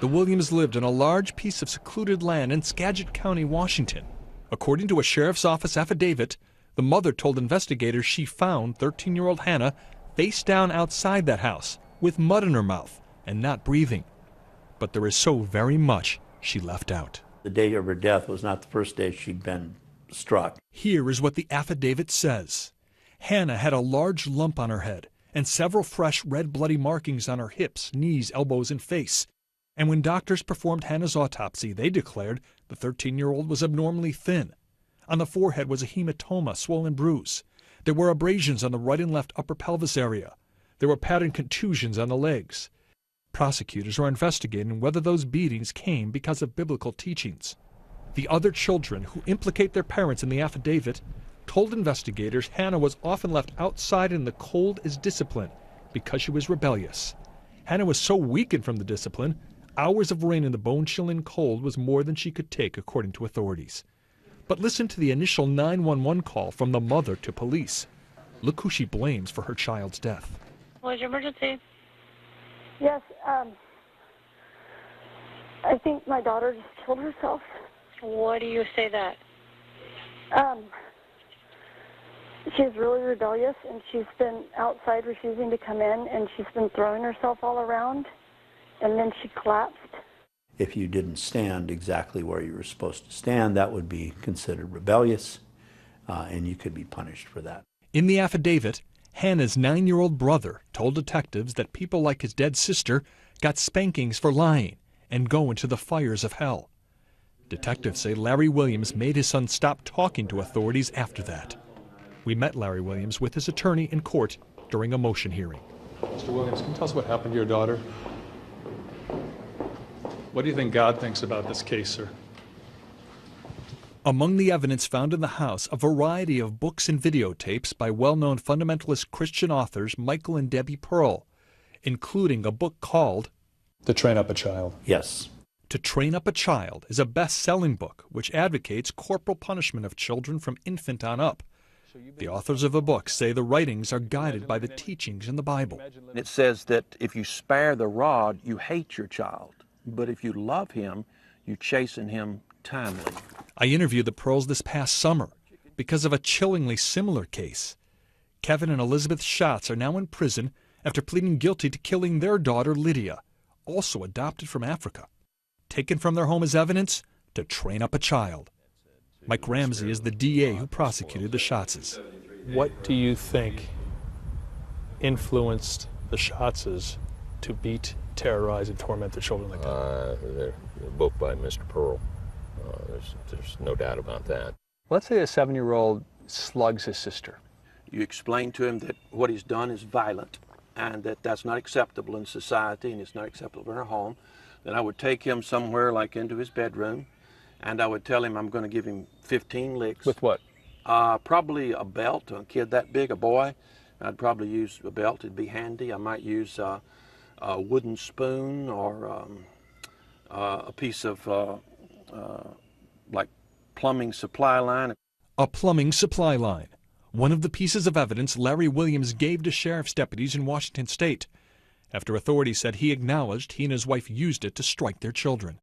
The Williams lived on a large piece of secluded land in Skagit County, Washington. According to a sheriff's office affidavit, the mother told investigators she found 13-year-old Hana face down outside that house with mud in her mouth and not breathing. But there is so very much she left out. The day of her death was not the first day she'd been struck. Here is what the affidavit says. Hana had a large lump on her head and several fresh red bloody markings on her hips, knees, elbows, and face. And when doctors performed Hana's autopsy, they declared the 13-year-old was abnormally thin. On the forehead was a hematoma, swollen bruise. There were abrasions on the right and left upper pelvis area. There were patterned contusions on the legs. Prosecutors are investigating whether those beatings came because of biblical teachings. The other children who implicate their parents in the affidavit told investigators Hana was often left outside in the cold as discipline because she was rebellious. Hana was so weakened from the discipline, hours of rain in the bone-chilling cold was more than she could take, according to authorities. But listen to the initial 911 call from the mother to police. Look who she blames for her child's death. What was your emergency? Yes, I think my daughter just killed herself. Why do you say that? She's really rebellious, and she's been outside refusing to come in, and she's been throwing herself all around, and then she collapsed. If you didn't stand exactly where you were supposed to stand, that would be considered rebellious, and you could be punished for that. In the affidavit, Hana's 9-year-old brother told detectives that people like his dead sister got spankings for lying and go into the fires of hell. Detectives say Larry Williams made his son stop talking to authorities after that. We met Larry Williams with his attorney in court during a motion hearing. Mr. Williams, can you tell us what happened to your daughter? What do you think God thinks about this case, sir? Among the evidence found in the house, a variety of books and videotapes by well-known fundamentalist Christian authors Michael and Debbie Pearl, including a book called To Train Up a Child. Yes. To Train Up a Child is a best-selling book which advocates corporal punishment of children from infant on up. The authors of the book say the writings are guided by the teachings in the Bible. It says that if you spare the rod, you hate your child. But if you love him, you chasten him timely. I interviewed the Pearls this past summer because of a chillingly similar case. Kevin and Elizabeth Schatz are now in prison after pleading guilty to killing their daughter Lydia, also adopted from Africa. Taken from their home as evidence to train up a child. Mike Ramsey is the DA who prosecuted the Schatzes. What do you think influenced the Schatzes to beat, terrorize, and torment their children like that? They're both by Mr. Pearl. There's no doubt about that. Let's say a 7-year-old slugs his sister. You explain to him that what he's done is violent and that that's not acceptable in society and it's not acceptable in our home. Then I would take him somewhere like into his bedroom and I would tell him I'm going to give him 15 licks. With what? Probably a belt. A kid that big, a boy, I'd probably use a belt. It'd be handy. I might use a wooden spoon or a piece of like plumbing supply line. A plumbing supply line. One of the pieces of evidence Larry Williams gave to sheriff's deputies in Washington state after authorities said he acknowledged he and his wife used it to strike their children.